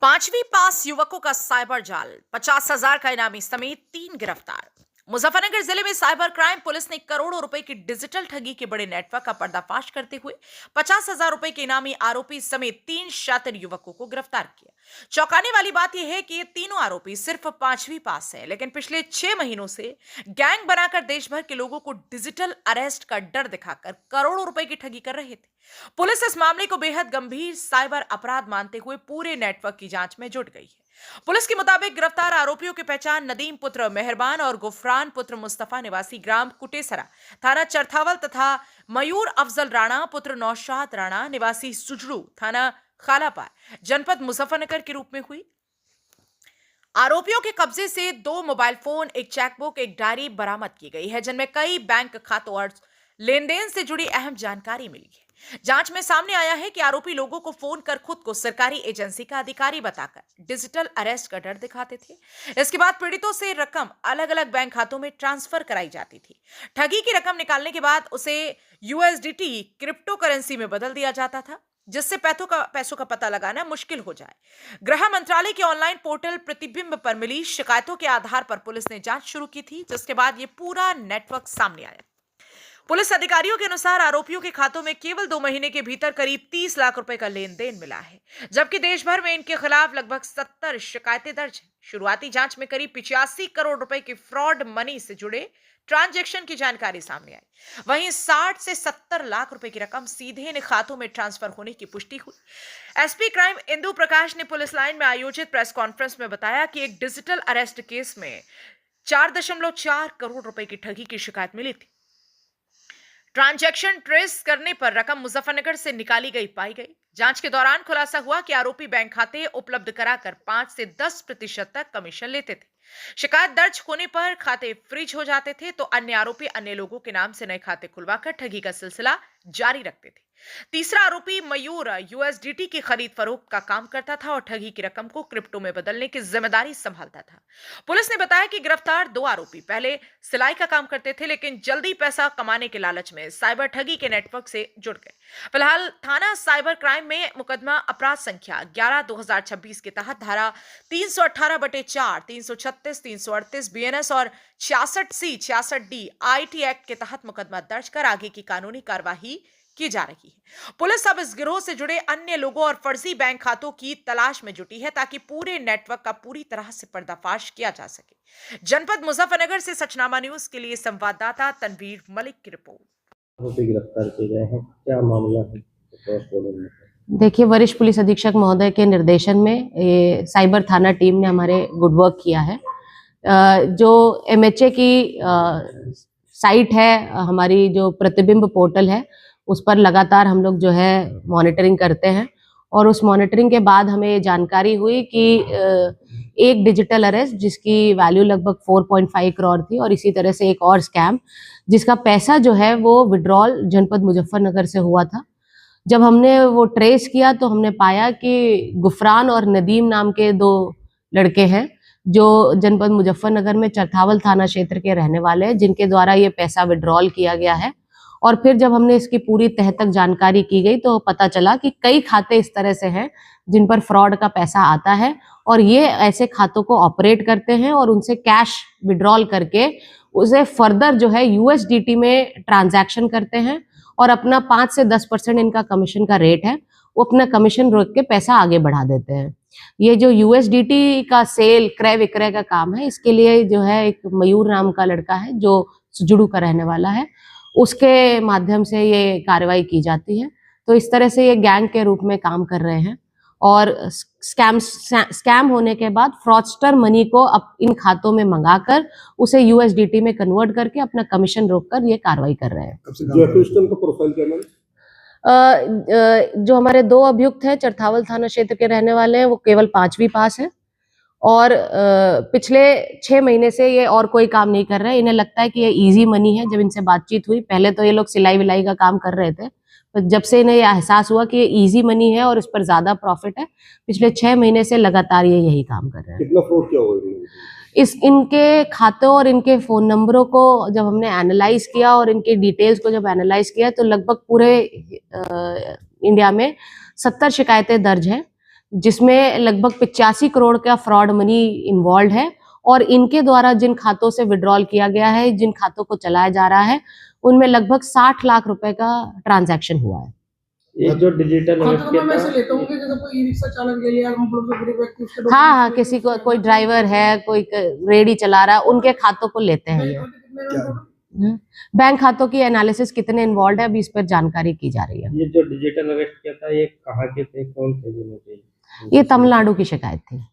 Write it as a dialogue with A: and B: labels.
A: 5वीं पास युवकों का साइबर जाल, 50,000 का इनामी समेत 3 गिरफ्तार। मुजफ्फरनगर जिले में साइबर क्राइम पुलिस ने करोड़ों रुपए की डिजिटल ठगी के बड़े नेटवर्क का पर्दाफाश करते हुए 50,000 रुपए के इनामी आरोपी समेत 3 शातिर युवकों को गिरफ्तार किया। चौंकाने वाली बात यह है कि ये तीनों आरोपी सिर्फ 5वीं पास है, लेकिन पिछले 6 महीनों से गैंग बनाकर देश भर के लोगों को डिजिटल अरेस्ट का डर दिखाकर करोड़ों रुपए की ठगी कर रहे थे। पुलिस इस मामले को बेहद गंभीर साइबर अपराध मानते हुए पूरे नेटवर्क की जांच में जुट गई है। पुलिस के मुताबिक गिरफ्तार आरोपियों की पहचान नदीम पुत्र मेहरबान और गुफरान पुत्र मुस्तफा निवासी ग्राम कुटेसरा, थाना चरथावल तथा मयूर अफजल राणा पुत्र नौशाद राणा निवासी सुजड़ू, थाना खालापार, जनपद मुजफ्फरनगर के रूप में हुई। आरोपियों के कब्जे से 2 मोबाइल फोन, एक चेकबुक, एक डायरी बरामद की गई है, जिनमें कई बैंक खातों और लेन देन से जुड़ी अहम जानकारी मिली है। जांच में सामने आया है कि आरोपी लोगों को फोन कर खुद को सरकारी एजेंसी का अधिकारी बताकर डिजिटल अरेस्ट का डर दिखाते थे। इसके बाद पीड़ितों से रकम अलग अलग बैंक खातों में ट्रांसफर कराई जाती थी। ठगी की रकम निकालने के बाद उसे यूएसडीटी क्रिप्टो करेंसी में बदल दिया जाता था, जिससे पैसों का पता लगाना मुश्किल हो जाए। गृह मंत्रालय के ऑनलाइन पोर्टल प्रतिबिंब पर मिली शिकायतों के आधार पर पुलिस ने जांच शुरू की थी, जिसके बाद यह पूरा नेटवर्क सामने आया। पुलिस अधिकारियों के अनुसार आरोपियों के खातों में केवल 2 महीने के भीतर करीब 30 लाख रुपए का लेन देन मिला है, जबकि देश भर में इनके खिलाफ लगभग 70 शिकायतें दर्ज हैं। शुरुआती जांच में करीब 85 करोड़ रुपए की फ्रॉड मनी से जुड़े ट्रांजैक्शन की जानकारी सामने आई। वहीं 60 से 70 लाख रुपए की रकम सीधे इन खातों में ट्रांसफर होने की पुष्टि हुई। एसपी क्राइम इंदु प्रकाश ने पुलिस लाइन में आयोजित प्रेस कॉन्फ्रेंस में बताया कि एक डिजिटल अरेस्ट केस में 4.4 करोड़ रुपए की ठगी की शिकायत मिली थी। ट्रांजैक्शन ट्रेस करने पर रकम मुजफ्फरनगर से निकाली गई पाई गई। जांच के दौरान खुलासा हुआ कि आरोपी बैंक खाते उपलब्ध कराकर 5 से 10% तक कमीशन लेते थे। शिकायत दर्ज होने पर खाते फ्रीज हो जाते थे, तो अन्य आरोपी अन्य लोगों के नाम से नए खाते खुलवाकर ठगी का सिलसिला जारी रखते थे। तीसरा आरोपी मयूर यूएसडीटी की खरीद फरोख्त का काम करता था और ठगी की रकम को क्रिप्टो में बदलने की जिम्मेदारी संभालता था। पुलिस ने बताया कि गिरफ्तार 2 आरोपी पहले सिलाई का काम करते थे, लेकिन जल्दी पैसा कमाने के लालच में साइबर ठगी के नेटवर्क से जुड़ गए। फिलहाल थाना साइबर क्राइम में मुकदमा अपराध संख्या 11/2026 के तहत धारा 318/4, 336, 338 बीएनएस और 66C, 66D आईटी एक्ट के तहत मुकदमा दर्ज कर आगे की कानूनी कार्यवाही की जा रही है। पुलिस अब इस गिरोह से जुड़े अन्य लोगों और फर्जी बैंक खातों की तलाश में जुटी है, ताकि पूरे नेटवर्क का पूरी तरह से पर्दाफाश किया जा सके। जनपद मुजफ्फरनगर से सचनामा न्यूज के लिए संवाददाता तनवीर मलिक की रिपोर्ट।
B: गिरफ्तार किए गए हैं, क्या मामला है?
C: देखिए, वरिष्ठ पुलिस अधीक्षक महोदय के निर्देशन में ये साइबर थाना टीम ने हमारे गुड वर्क किया है। जो एमएचए की साइट है, हमारी जो प्रतिबिंब पोर्टल है, उस पर लगातार हम लोग जो है मॉनिटरिंग करते हैं, और उस मॉनिटरिंग के बाद हमें जानकारी हुई कि एक डिजिटल अरेस्ट जिसकी वैल्यू लगभग 4.5 करोड़ थी, और इसी तरह से एक और स्कैम जिसका पैसा जो है वो विड्रॉल जनपद मुजफ्फरनगर से हुआ था। जब हमने वो ट्रेस किया तो हमने पाया कि गुफरान और नदीम नाम के 2 लड़के हैं, जो जनपद मुजफ्फरनगर में चरथावल थाना क्षेत्र के रहने वाले हैं, जिनके द्वारा ये पैसा विड्रॉल किया गया है। और फिर जब हमने इसकी पूरी तह तक जानकारी की गई तो पता चला कि कई खाते इस तरह से हैं जिन पर फ्रॉड का पैसा आता है, और ये ऐसे खातों को ऑपरेट करते हैं और उनसे कैश विड्रॉल करके उसे फर्दर जो है यूएसडीटी में ट्रांजैक्शन करते हैं, और अपना 5 से 10% इनका कमीशन का रेट है, वो अपना कमीशन रोक के पैसा आगे बढ़ा देते हैं। ये जो यूएसडीटी का सेल क्रय विक्रय का काम है, इसके लिए जो है एक मयूर नाम का लड़का है जो सुजुड़ू का रहने वाला है, उसके माध्यम से ये कार्रवाई की जाती है। तो इस तरह से ये गैंग के रूप में काम कर रहे हैं, और स्कैम होने के बाद फ्रॉडस्टर मनी को इन खातों में मंगाकर उसे यूएसडीटी में कन्वर्ट करके अपना कमीशन रोककर ये कार्रवाई कर रहे हैं। जो हमारे 2 अभियुक्त हैं, चरथावल थाना क्षेत्र के रहने वाले हैं, वो केवल 5वीं पास है, और पिछले 6 महीने से ये और कोई काम नहीं कर रहे हैं। इन्हें लगता है कि ये इजी मनी है। जब इनसे बातचीत हुई, पहले तो ये लोग सिलाई विलाई का काम कर रहे थे, तो जब से इन्हें यह एहसास हुआ कि ये इजी मनी है और इस पर ज्यादा प्रॉफिट है, पिछले 6 महीने से लगातार ये यही काम कर रहे हैं।
B: कितना फ्रॉड क्या हुआ?
C: इनके खातों और इनके फोन नंबरों को जब हमने एनालाइज किया और इनके डिटेल्स को जब एनालाइज किया, तो लगभग पूरे इंडिया में 70 शिकायतें दर्ज हैं, जिसमें लगभग 85 करोड़ का फ्रॉड मनी इन्वॉल्व है और इनके द्वारा जिन खातों से विड्रॉल किया गया है, जिन खातों को चलाया जा रहा है, उनमें लगभग 60 लाख रुपए का ट्रांजैक्शन हुआ है।
B: ये जो डिजिटल
D: हाँ,
B: अरेस्ट
D: तो
B: किया
D: मैं ऐसे
B: था,
D: लेता हूँ कि जैसे कोई ई-रिक्शा चालक ले लिया, हम लोग गरीब व्यक्ति उसके
C: हाँ,
D: documents
C: किसी को
D: लेके
C: कोई ड्राइवर है, कोई रेडी चला रहा है, उनके खातों को लेते हैं ये।
D: बैंक खाते कितने हैं total?
C: बैंक खातों की एनालिसिस कितने इन्वॉल्व है, अभी इस पर जानकारी की जा रही है।
B: ये जो डिजिटल अरेस्ट किया था ये कहाँ के थे, कौन थे जिन्होंने?
C: ये तमिलनाडु की शिकायत थी।